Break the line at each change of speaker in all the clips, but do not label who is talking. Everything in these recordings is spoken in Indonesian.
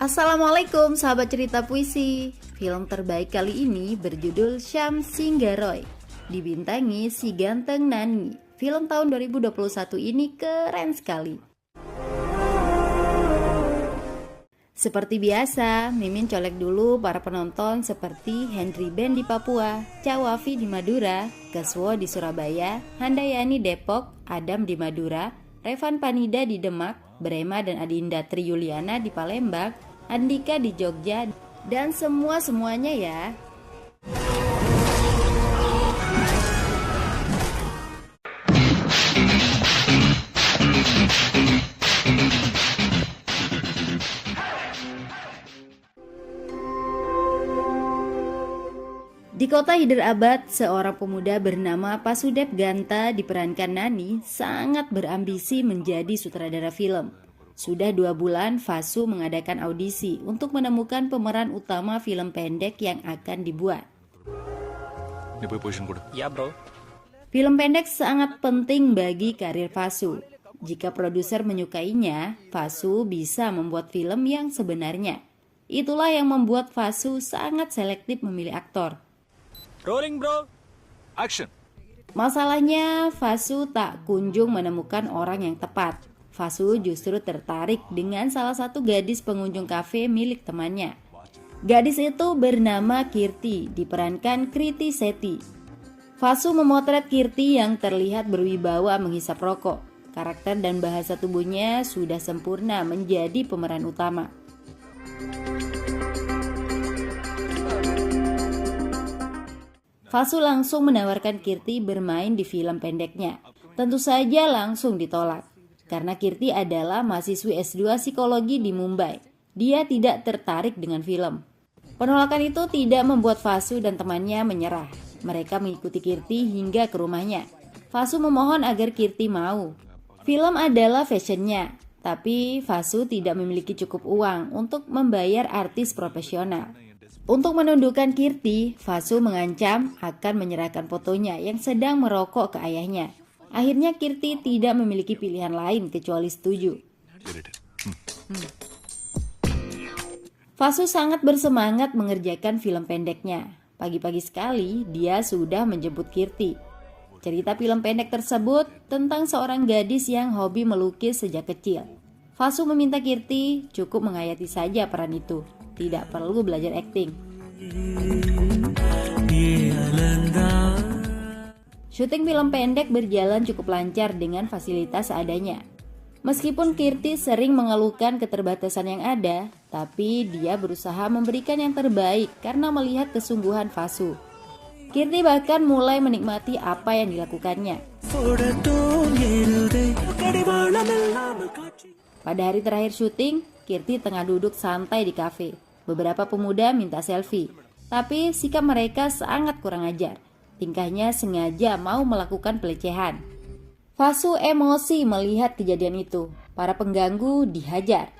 Assalamualaikum sahabat cerita puisi. Film terbaik kali ini berjudul Syam Singgaroy. Dibintangi si ganteng Nani. Film tahun 2021 ini keren sekali. Seperti biasa, Mimin colek dulu para penonton seperti Henry Ben di Papua, Cawafi di Madura, Keswo di Surabaya, Handayani Depok, Adam di Madura, Revan Panida di Demak, Brema dan Adinda Triyuliana di Palembang, Andika di Jogja, dan semuanya ya. Di kota Hyderabad, seorang pemuda bernama Pasudep Ganta diperankan Nani sangat berambisi menjadi sutradara film. Sudah 2 bulan Vasu mengadakan audisi untuk menemukan pemeran utama film pendek yang akan dibuat.
Ya bro.
Film pendek sangat penting bagi karir Vasu. Jika produser menyukainya, Vasu bisa membuat film yang sebenarnya. Itulah yang membuat Vasu sangat selektif memilih aktor.
Rolling bro. Action.
Masalahnya, Vasu tak kunjung menemukan orang yang tepat. Vasu justru tertarik dengan salah satu gadis pengunjung kafe milik temannya. Gadis itu bernama Kirti, diperankan Kriti Seti. Vasu memotret Kirti yang terlihat berwibawa menghisap rokok. Karakter dan bahasa tubuhnya sudah sempurna menjadi pemeran utama. Vasu langsung menawarkan Kirti bermain di film pendeknya. Tentu saja langsung ditolak. Karena Kirti adalah mahasiswi S2 psikologi di Mumbai. Dia tidak tertarik dengan film. Penolakan itu tidak membuat Vasu dan temannya menyerah. Mereka mengikuti Kirti hingga ke rumahnya. Vasu memohon agar Kirti mau. Film adalah fashionnya, tapi Vasu tidak memiliki cukup uang untuk membayar artis profesional. Untuk menundukkan Kirti, Vasu mengancam akan menyerahkan fotonya yang sedang merokok ke ayahnya. Akhirnya Kirti tidak memiliki pilihan lain kecuali setuju. Vasu sangat bersemangat mengerjakan film pendeknya. Pagi-pagi sekali dia sudah menjemput Kirti. Cerita film pendek tersebut tentang seorang gadis yang hobi melukis sejak kecil. Vasu meminta Kirti cukup menghayati saja peran itu. Tidak perlu belajar akting. Syuting film pendek berjalan cukup lancar dengan fasilitas seadanya. Meskipun Kirti sering mengeluhkan keterbatasan yang ada, tapi dia berusaha memberikan yang terbaik karena melihat kesungguhan Vasu. Kirti bahkan mulai menikmati apa yang dilakukannya. Pada hari terakhir syuting, Kirti tengah duduk santai di kafe. Beberapa pemuda minta selfie, tapi sikap mereka sangat kurang ajar. Tingkahnya sengaja mau melakukan pelecehan. Vasu emosi melihat kejadian itu. Para pengganggu dihajar.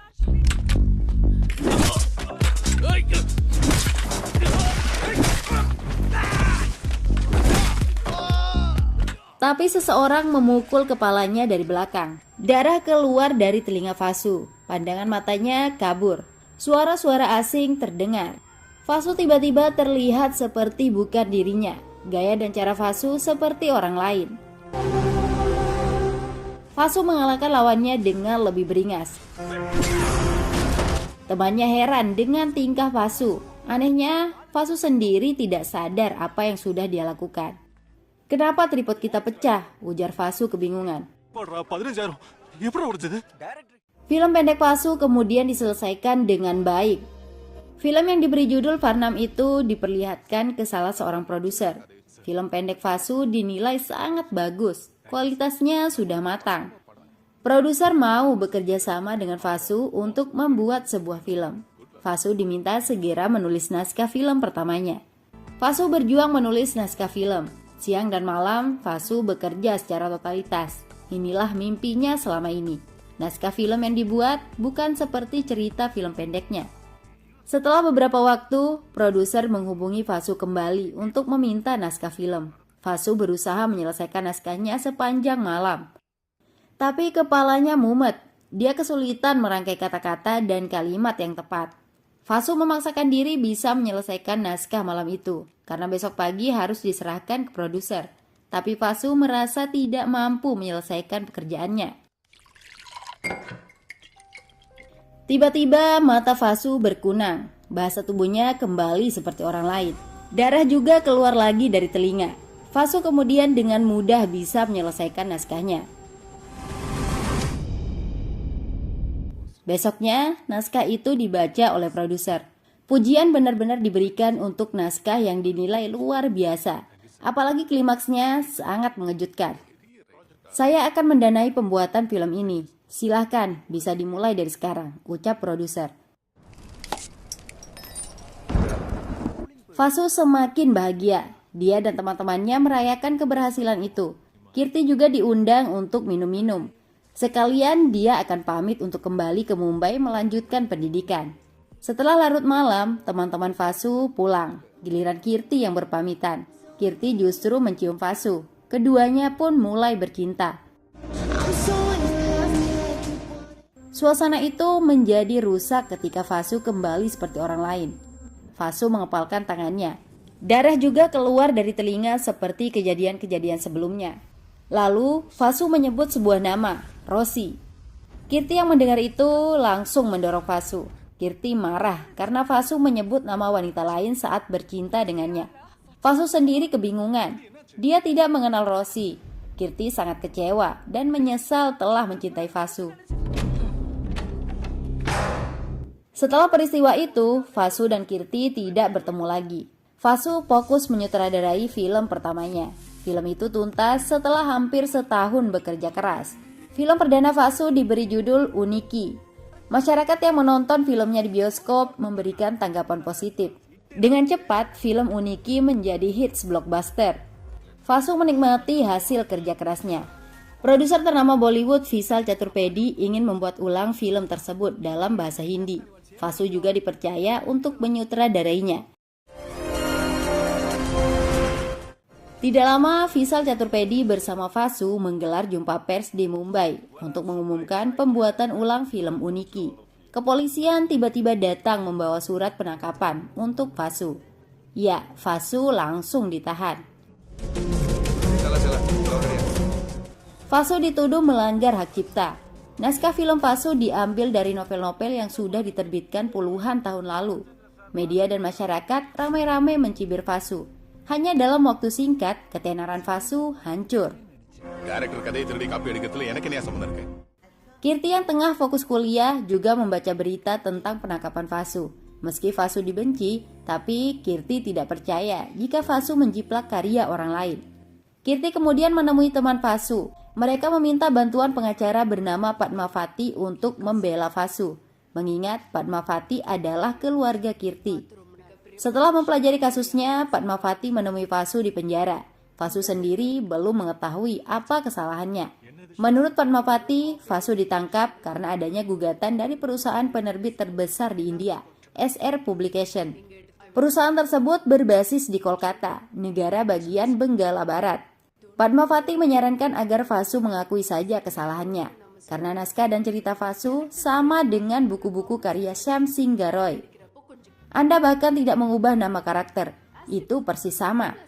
Tapi seseorang memukul kepalanya dari belakang. Darah keluar dari telinga Vasu. Pandangan matanya kabur. Suara-suara asing terdengar. Vasu tiba-tiba terlihat seperti bukan dirinya. Gaya dan cara Vasu seperti orang lain. Vasu mengalahkan lawannya dengan lebih beringas. Temannya heran dengan tingkah Vasu. Anehnya, Vasu sendiri tidak sadar apa yang sudah dia lakukan. "Kenapa tripod kita pecah?" ujar Vasu kebingungan. Film pendek Vasu kemudian diselesaikan dengan baik. Film yang diberi judul Varnam itu diperlihatkan ke salah seorang produser. Film pendek Vasu dinilai sangat bagus, kualitasnya sudah matang. Produser mau bekerja sama dengan Vasu untuk membuat sebuah film. Vasu diminta segera menulis naskah film pertamanya. Vasu berjuang menulis naskah film. Siang dan malam, Vasu bekerja secara totalitas. Inilah mimpinya selama ini. Naskah film yang dibuat bukan seperti cerita film pendeknya. Setelah beberapa waktu, produser menghubungi Vasu kembali untuk meminta naskah film. Vasu berusaha menyelesaikan naskahnya sepanjang malam. Tapi kepalanya mumet. Dia kesulitan merangkai kata-kata dan kalimat yang tepat. Fasu memaksakan diri bisa menyelesaikan naskah malam itu, karena besok pagi harus diserahkan ke produser. Tapi Fasu merasa tidak mampu menyelesaikan pekerjaannya. Tiba-tiba mata Fasu berkunang, bahasa tubuhnya kembali seperti orang lain. Darah juga keluar lagi dari telinga. Fasu kemudian dengan mudah bisa menyelesaikan naskahnya. Besoknya, naskah itu dibaca oleh produser. Pujian benar-benar diberikan untuk naskah yang dinilai luar biasa. Apalagi klimaksnya sangat mengejutkan. Saya akan mendanai pembuatan film ini. Silahkan, bisa dimulai dari sekarang, ucap produser. Fasu semakin bahagia. Dia dan teman-temannya merayakan keberhasilan itu. Kirti juga diundang untuk minum-minum. Sekalian dia akan pamit untuk kembali ke Mumbai melanjutkan pendidikan. Setelah larut malam, teman-teman Fasu pulang. Giliran Kirti yang berpamitan. Kirti justru mencium Fasu. Keduanya pun mulai bercinta. Suasana itu menjadi rusak ketika Fasu kembali seperti orang lain. Fasu mengepalkan tangannya. Darah juga keluar dari telinga seperti kejadian-kejadian sebelumnya. Lalu Fasu menyebut sebuah nama, Rosi. Kirti yang mendengar itu langsung mendorong Fasu. Kirti marah karena Fasu menyebut nama wanita lain saat bercinta dengannya. Fasu sendiri kebingungan. Dia tidak mengenal Rosi. Kirti sangat kecewa dan menyesal telah mencintai Fasu. Setelah peristiwa itu, Fasu dan Kirti tidak bertemu lagi. Fasu fokus menyutradarai film pertamanya. Film itu tuntas setelah hampir setahun bekerja keras. Film perdana Fasu diberi judul Uniki. Masyarakat yang menonton filmnya di bioskop memberikan tanggapan positif. Dengan cepat, film Uniki menjadi hits blockbuster. Fasu menikmati hasil kerja kerasnya. Produser ternama Bollywood Vishal Chaturvedi ingin membuat ulang film tersebut dalam bahasa Hindi. Fasu juga dipercaya untuk menyutradarainya. Tidak lama, Vishal Chaturvedi bersama Fasu menggelar jumpa pers di Mumbai untuk mengumumkan pembuatan ulang film Uniki. Kepolisian tiba-tiba datang membawa surat penangkapan untuk Fasu. Ya, Fasu langsung ditahan. Fasu dituduh melanggar hak cipta. Naskah film Fasu diambil dari novel-novel yang sudah diterbitkan puluhan tahun lalu. Media dan masyarakat ramai-ramai mencibir Fasu. Hanya dalam waktu singkat, ketenaran Fasu hancur. Kirti yang tengah fokus kuliah juga membaca berita tentang penangkapan Fasu. Meski Fasu dibenci, tapi Kirti tidak percaya jika Fasu menjiplak karya orang lain. Kirti kemudian menemui teman Fasu. Mereka meminta bantuan pengacara bernama Padmavati untuk membela Fasu, mengingat Padmavati adalah keluarga Kirti. Setelah mempelajari kasusnya, Padmavati menemui Fasu di penjara. Fasu sendiri belum mengetahui apa kesalahannya. Menurut Padmavati, Fasu ditangkap karena adanya gugatan dari perusahaan penerbit terbesar di India, SR Publication. Perusahaan tersebut berbasis di Kolkata, negara bagian Benggala Barat. Padmavati menyarankan agar Fasu mengakui saja kesalahannya, karena naskah dan cerita Fasu sama dengan buku-buku karya Shyam Singh Roy. Anda bahkan tidak mengubah nama karakter, itu persis sama.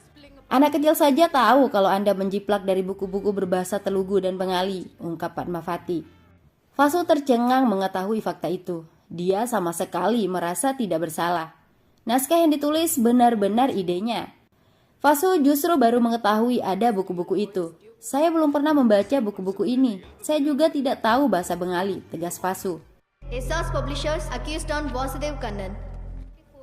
Anak kecil saja tahu kalau Anda menjiplak dari buku-buku berbahasa Telugu dan Bengali, ungkap Padmavati. Fasu tercengang mengetahui fakta itu. Dia sama sekali merasa tidak bersalah. Naskah yang ditulis benar-benar idenya. Fasu justru baru mengetahui ada buku-buku itu. Saya belum pernah membaca buku-buku ini. Saya juga tidak tahu bahasa Bengali, tegas Fasu.
Esas Publishers accused on Vasudev Kannan.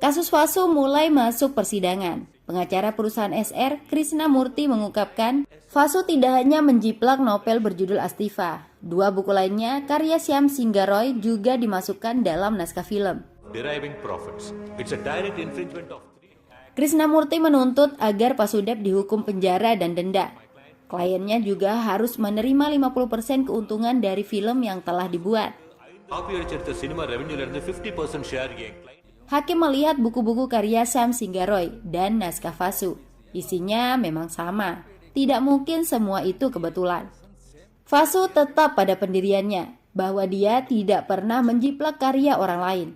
Kasus Fasu mulai masuk persidangan. Pengacara perusahaan SR, Krishna Murthy mengungkapkan, Fasu tidak hanya menjiplak novel berjudul Astifa. Dua buku lainnya, karya Shyam Singh Roy, juga dimasukkan dalam naskah film. Krishna Murthy menuntut agar Vasudev dihukum penjara dan denda. Kliennya juga harus menerima 50% keuntungan dari film yang telah dibuat. Hakim melihat buku-buku karya Shyam Singh Roy dan naskah Fasu. Isinya memang sama. Tidak mungkin semua itu kebetulan. Fasu tetap pada pendiriannya. bahwa dia tidak pernah menjiplak karya orang lain.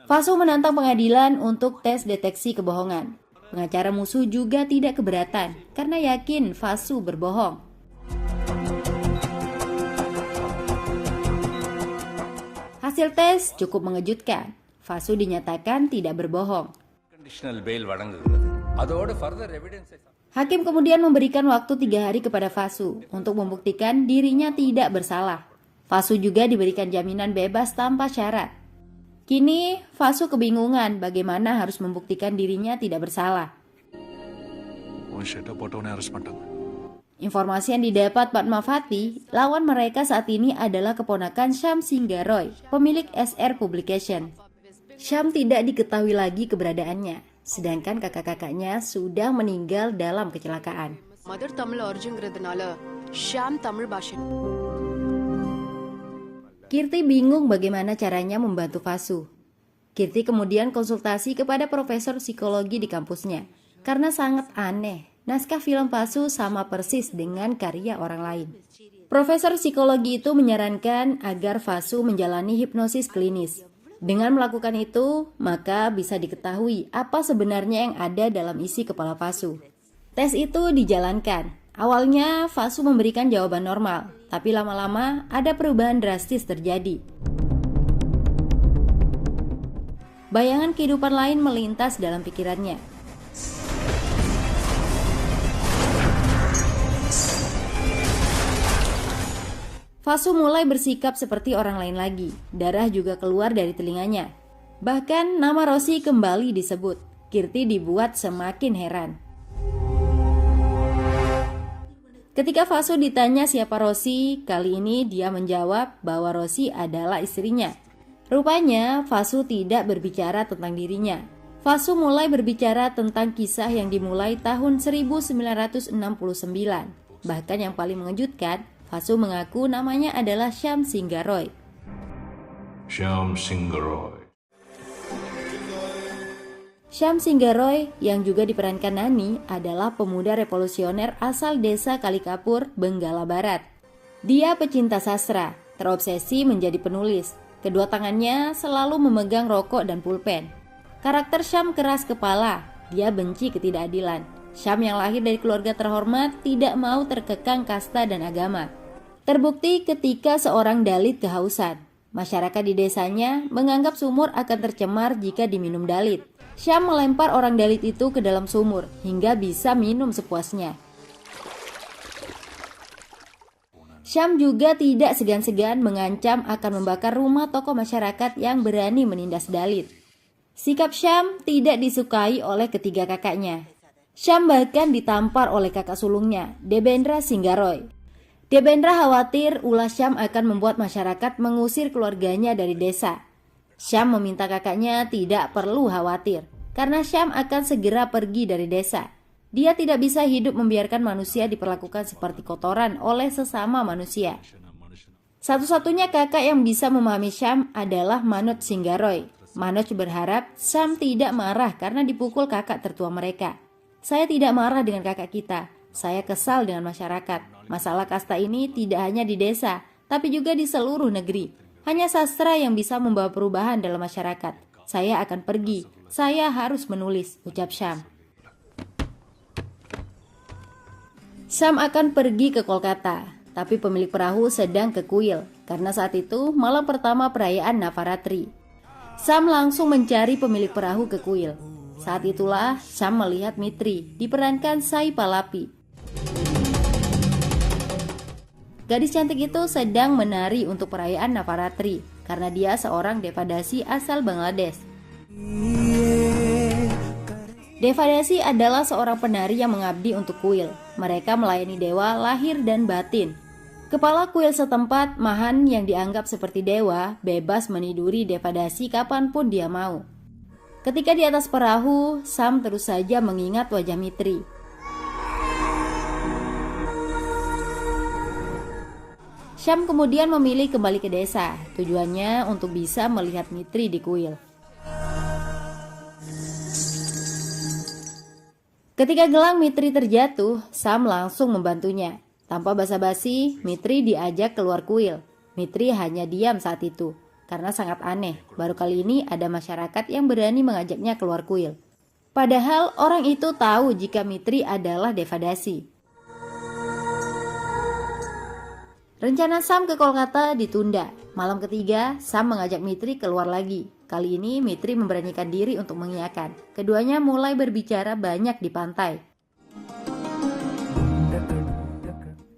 Fasu menantang pengadilan untuk tes deteksi kebohongan. Pengacara musuh juga tidak keberatan karena yakin Fasu berbohong. Hasil tes cukup mengejutkan. Fasu dinyatakan tidak berbohong.
Conditional bail வழங்குகிறது. அதோடு further evidence.
Hakim kemudian memberikan waktu 3 hari kepada Fasu untuk membuktikan dirinya tidak bersalah. Fasu juga diberikan jaminan bebas tanpa syarat. Kini Fasu kebingungan bagaimana harus membuktikan dirinya tidak bersalah. Informasi yang didapat Padma Fati, lawan mereka saat ini adalah keponakan Syam Singgaroy, pemilik SR Publication. Syam tidak diketahui lagi keberadaannya, sedangkan kakak-kakaknya sudah meninggal dalam kecelakaan.
Mother Tamil அர்ஜுங்கிறதுனால ஷாம் தமிழ் பாஷை.
Kirti bingung bagaimana caranya membantu Fasu. Kirti kemudian konsultasi kepada profesor psikologi di kampusnya, karena sangat aneh, naskah film Fasu sama persis dengan karya orang lain. Profesor psikologi itu menyarankan agar Fasu menjalani hipnosis klinis. Dengan melakukan itu, maka bisa diketahui apa sebenarnya yang ada dalam isi kepala Fasu. Tes itu dijalankan. Awalnya Fasu memberikan jawaban normal, tapi lama-lama ada perubahan drastis terjadi. Bayangan kehidupan lain melintas dalam pikirannya. Fasu mulai bersikap seperti orang lain lagi. Darah juga keluar dari telinganya. Bahkan nama Rosi kembali disebut. Kirti dibuat semakin heran. Ketika Fasu ditanya siapa Rosi, kali ini dia menjawab bahwa Rosi adalah istrinya. Rupanya Fasu tidak berbicara tentang dirinya. Fasu mulai berbicara tentang kisah yang dimulai tahun 1969. Bahkan yang paling mengejutkan, Fasu mengaku namanya adalah Syam Singgaroy.
Syam Singgaroy.
Syam Singgaroy yang juga diperankan Nani adalah pemuda revolusioner asal desa Kalikapur, Benggala Barat. Dia pecinta sastra, terobsesi menjadi penulis. Kedua tangannya selalu memegang rokok dan pulpen. Karakter Syam keras kepala, dia benci ketidakadilan. Syam yang lahir dari keluarga terhormat tidak mau terkekang kasta dan agama. Terbukti ketika seorang Dalit kehausan. Masyarakat di desanya menganggap sumur akan tercemar jika diminum Dalit. Syam melempar orang Dalit itu ke dalam sumur hingga bisa minum sepuasnya. Syam juga tidak segan-segan mengancam akan membakar rumah tokoh masyarakat yang berani menindas Dalit. Sikap Syam tidak disukai oleh ketiga kakaknya. Syam bahkan ditampar oleh kakak sulungnya, Debendra Singgaroy. Debendra khawatir ulah Syam akan membuat masyarakat mengusir keluarganya dari desa. Syam meminta kakaknya tidak perlu khawatir, karena Syam akan segera pergi dari desa. Dia tidak bisa hidup membiarkan manusia diperlakukan seperti kotoran oleh sesama manusia. Satu-satunya kakak yang bisa memahami Syam adalah Manoj Singgaroy. Manoj berharap Syam tidak marah karena dipukul kakak tertua mereka. Saya tidak marah dengan kakak kita. Saya kesal dengan masyarakat. Masalah kasta ini tidak hanya di desa, tapi juga di seluruh negeri. Hanya sastra yang bisa membawa perubahan dalam masyarakat. Saya akan pergi. Saya harus menulis, ucap Syam. Syam akan pergi ke Kolkata, tapi pemilik perahu sedang ke kuil, karena saat itu malam pertama perayaan Navaratri. Syam langsung mencari pemilik perahu ke kuil. Saat itulah Syam melihat Mitri, diperankan Sai Palapi. Gadis cantik itu sedang menari untuk perayaan Navaratri karena dia seorang devadasi asal Bangladesh. Devadasi adalah seorang penari yang mengabdi untuk kuil. Mereka melayani dewa lahir dan batin. Kepala kuil setempat, Mahan yang dianggap seperti dewa, bebas meniduri devadasi kapanpun dia mau. Ketika di atas perahu, Syam terus saja mengingat wajah Mitri. Syam kemudian memilih kembali ke desa, tujuannya untuk bisa melihat Mitri di kuil. Ketika gelang Mitri terjatuh, Syam langsung membantunya. Tanpa basa-basi, Mitri diajak keluar kuil. Mitri hanya diam saat itu, karena sangat aneh. Baru kali ini ada masyarakat yang berani mengajaknya keluar kuil. Padahal orang itu tahu jika Mitri adalah Devadasi. Rencana Sam ke Kolkata ditunda. Malam ketiga, Sam mengajak Mitri keluar lagi. Kali ini Mitri memberanikan diri untuk mengiyakan. Keduanya mulai berbicara banyak di pantai.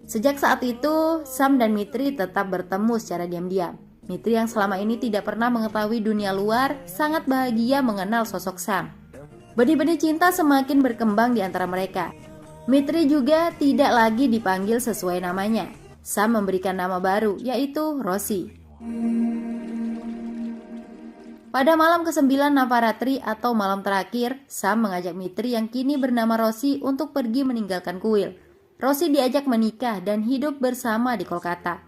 Sejak saat itu, Sam dan Mitri tetap bertemu secara diam-diam. Mitri yang selama ini tidak pernah mengetahui dunia luar, sangat bahagia mengenal sosok Sam. Benih-benih cinta semakin berkembang di antara mereka. Mitri juga tidak lagi dipanggil sesuai namanya. Sam memberikan nama baru, yaitu Rosie. Pada malam ke-9 Navaratri atau malam terakhir, Sam mengajak Mitri yang kini bernama Rosie untuk pergi meninggalkan kuil. Rosie diajak menikah dan hidup bersama di Kolkata.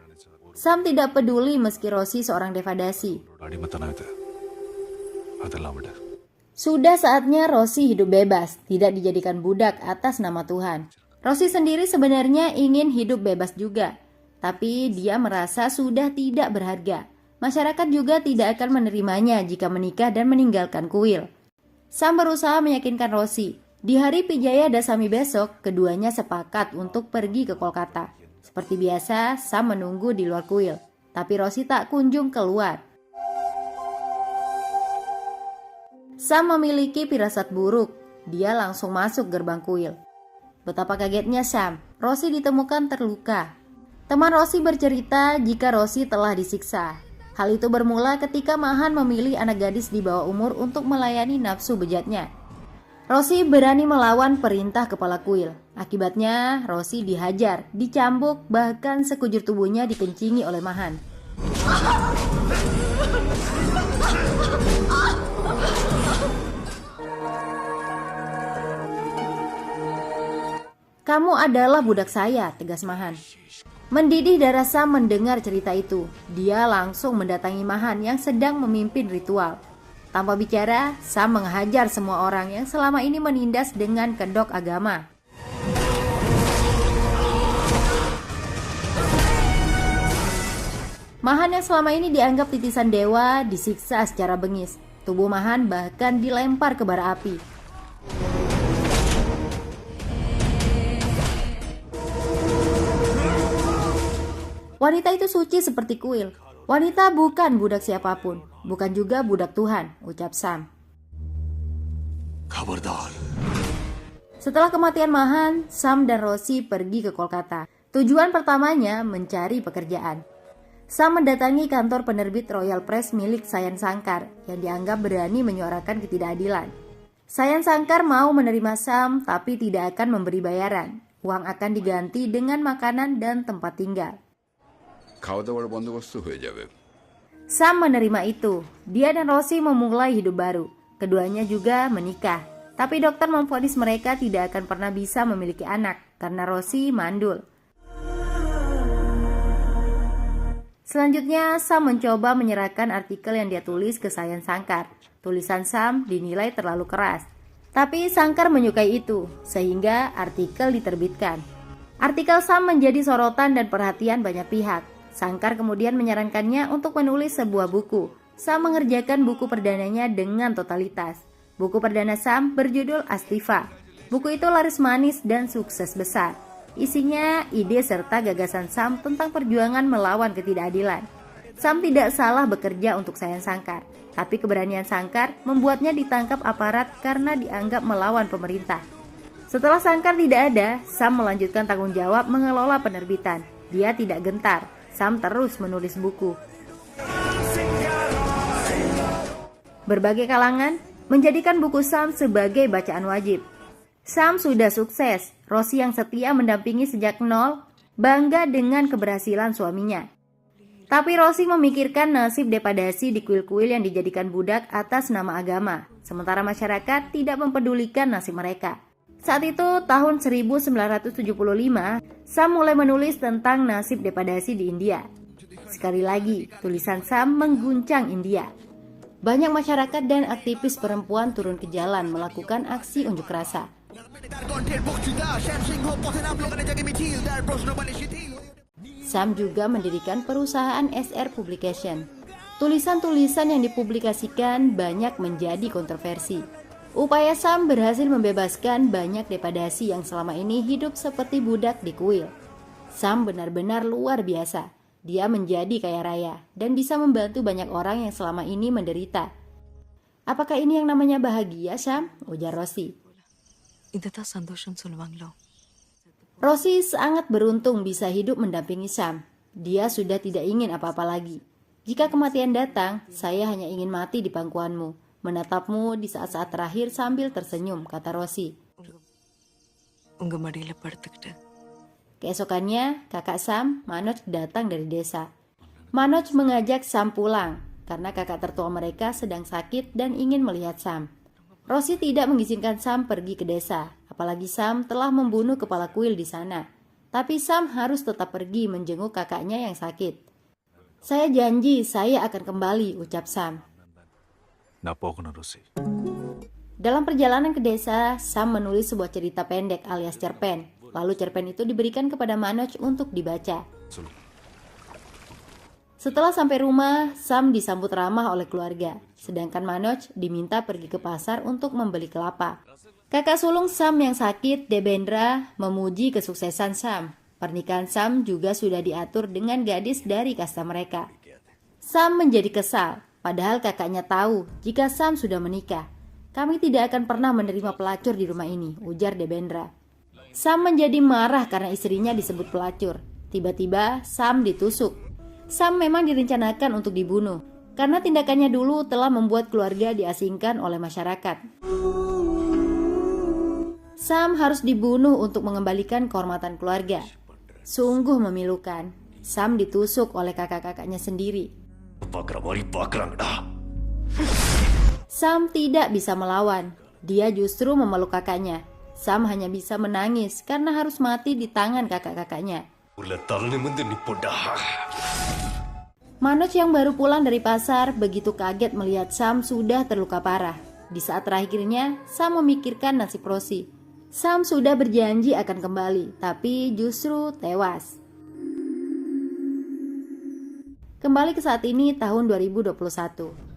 Sam tidak peduli meski Rosie seorang Devadasi. Sudah saatnya Rosie hidup bebas, tidak dijadikan budak atas nama Tuhan. Rosie sendiri sebenarnya ingin hidup bebas juga, tapi dia merasa sudah tidak berharga. Masyarakat juga tidak akan menerimanya jika menikah dan meninggalkan kuil. Sam berusaha meyakinkan Rosie. Di hari Pijaya Dasami besok, keduanya sepakat untuk pergi ke Kolkata. Seperti biasa, Sam menunggu di luar kuil, tapi Rosie tak kunjung keluar. Sam memiliki firasat buruk. Dia langsung masuk gerbang kuil. Betapa kagetnya Sam, Rosie ditemukan terluka. Teman Rosie bercerita jika Rosie telah disiksa. Hal itu bermula ketika Mahan memilih anak gadis di bawah umur untuk melayani nafsu bejatnya. Rosie berani melawan perintah kepala kuil. Akibatnya, Rosie dihajar, dicambuk, bahkan sekujur tubuhnya dikencingi oleh Mahan. Kamu adalah budak saya, tegas Mahan. Mendidih darah Sam mendengar cerita itu. Dia langsung mendatangi Mahan yang sedang memimpin ritual. Tanpa bicara, Sam menghajar semua orang yang selama ini menindas dengan kedok agama. Mahan yang selama ini dianggap titisan dewa disiksa secara bengis. Tubuh Mahan bahkan dilempar ke bara api. Wanita itu suci seperti kuil. Wanita bukan budak siapapun, bukan juga budak Tuhan, ucap Sam. Setelah kematian Mahan, Sam dan Rosie pergi ke Kolkata. Tujuan pertamanya mencari pekerjaan. Sam mendatangi kantor penerbit Royal Press milik Sayan Sankar yang dianggap berani menyuarakan ketidakadilan. Sayan Sankar mau menerima Sam tapi tidak akan memberi bayaran. Uang akan diganti dengan makanan dan tempat tinggal. Sam menerima itu. Dia dan Rosie memulai hidup baru. Keduanya juga menikah. Tapi dokter memvonis mereka tidak akan pernah bisa memiliki anak karena Rosie mandul. Selanjutnya, Sam mencoba menyerahkan artikel yang dia tulis ke Sayan Sankar. Tulisan Sam dinilai terlalu keras. Tapi Sankar menyukai itu, sehingga artikel diterbitkan. Artikel Sam menjadi sorotan dan perhatian banyak pihak. Sankar kemudian menyarankannya untuk menulis sebuah buku. Sam mengerjakan buku perdananya dengan totalitas. Buku perdana Sam berjudul Astiva. Buku itu laris manis dan sukses besar. Isinya ide serta gagasan Sam tentang perjuangan melawan ketidakadilan. Sam tidak salah bekerja untuk Sayan Sankar, tapi keberanian Sankar membuatnya ditangkap aparat karena dianggap melawan pemerintah. Setelah Sankar tidak ada, Sam melanjutkan tanggung jawab mengelola penerbitan. Dia tidak gentar. Sam terus menulis buku. Berbagai kalangan menjadikan buku Sam sebagai bacaan wajib. Sam sudah sukses. Rosie yang setia mendampingi sejak nol, bangga dengan keberhasilan suaminya. Tapi Rosie memikirkan nasib Devadasi di kuil-kuil yang dijadikan budak atas nama agama. Sementara masyarakat tidak mempedulikan nasib mereka. Saat itu, tahun 1975, Sam mulai menulis tentang nasib Devadasi di India. Sekali lagi, tulisan Sam mengguncang India. Banyak masyarakat dan aktivis perempuan turun ke jalan melakukan aksi unjuk rasa. Sam juga mendirikan perusahaan SR Publication. Tulisan-tulisan yang dipublikasikan banyak menjadi kontroversi. Upaya Sam berhasil membebaskan banyak depadasi yang selama ini hidup seperti budak di kuil. Sam benar-benar luar biasa. Dia menjadi kaya raya dan bisa membantu banyak orang yang selama ini menderita. Apakah ini yang namanya bahagia, Sam? Ujar Rosie.
Idata santosham solvanglo.
Rosie sangat beruntung bisa hidup mendampingi Sam. Dia sudah tidak ingin apa-apa lagi. Jika kematian datang, saya hanya ingin mati di pangkuanmu, menatapmu di saat-saat terakhir sambil tersenyum, kata Rosie.
Unga madila paduttukittu.
Keesokannya, kakak Sam, Manoj, datang dari desa. Manoj mengajak Sam pulang, karena kakak tertua mereka sedang sakit dan ingin melihat Sam. Rosie tidak mengizinkan Sam pergi ke desa, apalagi Sam telah membunuh kepala kuil di sana. Tapi Sam harus tetap pergi menjenguk kakaknya yang sakit. Saya janji saya akan kembali, ucap Sam.
나쁘구나, 로시.
Dalam perjalanan ke desa, Sam menulis sebuah cerita pendek alias cerpen. Lalu cerpen itu diberikan kepada Manoj untuk dibaca. Setelah sampai rumah, Sam disambut ramah oleh keluarga. Sedangkan Manoj diminta pergi ke pasar untuk membeli kelapa. Kakak sulung Sam yang sakit, Debendra, memuji kesuksesan Sam. Pernikahan Sam juga sudah diatur dengan gadis dari kasta mereka. Sam menjadi kesal, padahal kakaknya tahu jika Sam sudah menikah. Kami tidak akan pernah menerima pelacur di rumah ini, ujar Debendra. Sam menjadi marah karena istrinya disebut pelacur. Tiba-tiba Sam ditusuk. Sam memang direncanakan untuk dibunuh, karena tindakannya dulu telah membuat keluarga diasingkan oleh masyarakat. Sam harus dibunuh untuk mengembalikan kehormatan keluarga. Sungguh memilukan. Sam ditusuk oleh kakak-kakaknya sendiri. Sam tidak bisa melawan. Dia justru memeluk kakaknya. Sam hanya bisa menangis karena harus mati di tangan kakak-kakaknya. Manoj yang baru pulang dari pasar begitu kaget melihat Sam sudah terluka parah. Di saat terakhirnya, Sam memikirkan nasib Rosie. Sam sudah berjanji akan kembali, tapi justru tewas. Kembali ke saat ini tahun 2021.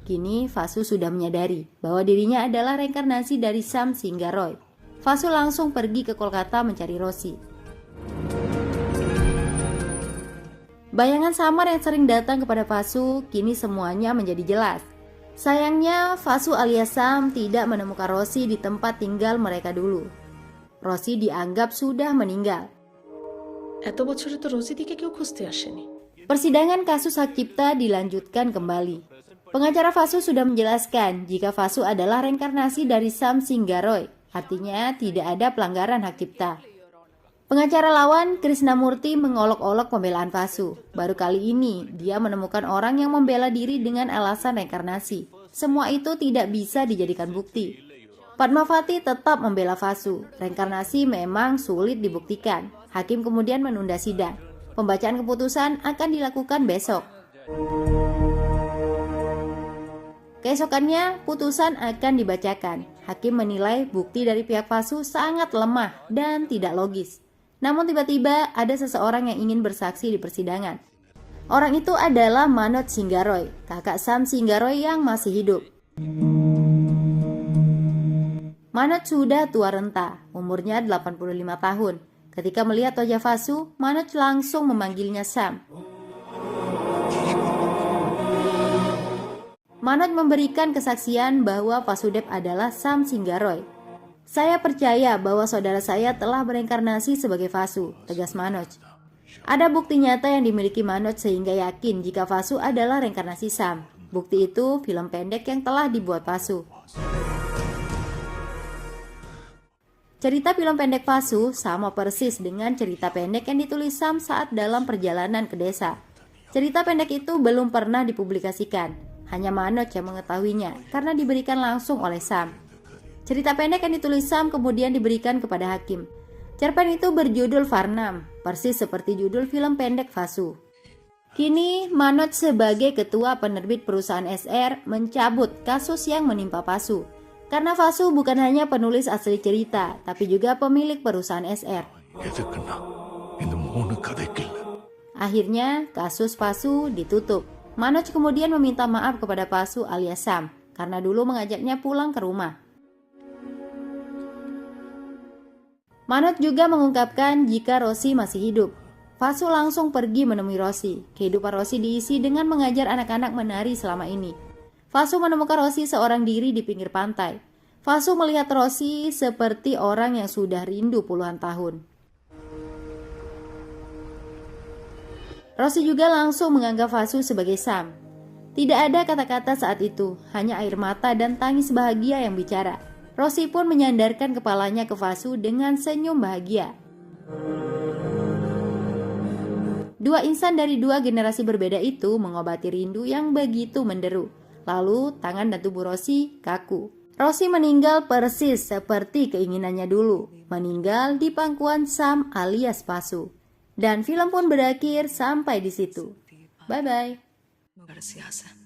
Kini Vasu sudah menyadari bahwa dirinya adalah reinkarnasi dari Sam Singaroy. Vasu langsung pergi ke Kolkata mencari Rosie. Bayangan samar yang sering datang kepada Vasu kini semuanya menjadi jelas. Sayangnya Vasu alias Sam tidak menemukan Rosie di tempat tinggal mereka dulu. Rosie dianggap sudah meninggal.
এত বছরে তো রোজি দিকে কেউ খুঁজতে আসেনি।
Persidangan kasus hak cipta dilanjutkan kembali. Pengacara Vasu sudah menjelaskan jika Vasu adalah reinkarnasi dari Sam Singaroy, artinya tidak ada pelanggaran hak cipta. Pengacara lawan Krishnamurti mengolok-olok pembelaan Vasu. Baru kali ini dia menemukan orang yang membela diri dengan alasan reinkarnasi. Semua itu tidak bisa dijadikan bukti. Padmavati tetap membela Vasu. Reinkarnasi memang sulit dibuktikan. Hakim kemudian menunda sidang. Pembacaan keputusan akan dilakukan besok. Keesokannya, putusan akan dibacakan. Hakim menilai bukti dari pihak Vasu sangat lemah dan tidak logis. Namun tiba-tiba ada seseorang yang ingin bersaksi di persidangan. Orang itu adalah Manoj Singaroy, kakak Sam Singaroy yang masih hidup. Manoj sudah tua renta, umurnya 85 tahun. Ketika melihat wajah Vasu, Manoj langsung memanggilnya Sam. Manoj memberikan kesaksian bahwa Vasudeb adalah Sam Singaroy. Saya percaya bahwa saudara saya telah bereinkarnasi sebagai Vasu, tegas Manoj. Ada bukti nyata yang dimiliki Manoj sehingga yakin jika Vasu adalah reinkarnasi Sam. Bukti itu film pendek yang telah dibuat Vasu. Cerita film pendek Vasu sama persis dengan cerita pendek yang ditulis Sam saat dalam perjalanan ke desa. Cerita pendek itu belum pernah dipublikasikan, hanya Manoj yang mengetahuinya karena diberikan langsung oleh Sam. Cerita pendek yang ditulis Sam kemudian diberikan kepada hakim. Cerpen itu berjudul Varnam, persis seperti judul film pendek Vasu. Kini Manoj sebagai ketua penerbit perusahaan SR mencabut kasus yang menimpa Vasu. Karena Vasu bukan hanya penulis asli cerita, tapi juga pemilik perusahaan SR. Akhirnya kasus Pasu ditutup. Manoj kemudian meminta maaf kepada Pasu alias Sam karena dulu mengajaknya pulang ke rumah. Manoj juga mengungkapkan jika Rosi masih hidup. Pasu langsung pergi menemui Rosi. Kehidupan Rosi diisi dengan mengajar anak-anak menari selama ini. Pasu menemukan Rosi seorang diri di pinggir pantai. Pasu melihat Rosi seperti orang yang sudah rindu puluhan tahun. Rosi juga langsung menganggap Pasu sebagai Sam. Tidak ada kata-kata saat itu, hanya air mata dan tangis bahagia yang bicara. Rosi pun menyandarkan kepalanya ke Pasu dengan senyum bahagia. Dua insan dari dua generasi berbeda itu mengobati rindu yang begitu menderu. Lalu tangan dan tubuh Rosi kaku. Rosi meninggal persis seperti keinginannya dulu, meninggal di pangkuan Sam alias Pasu. Dan film pun berakhir sampai di situ. Bye-bye.
Luar biasa.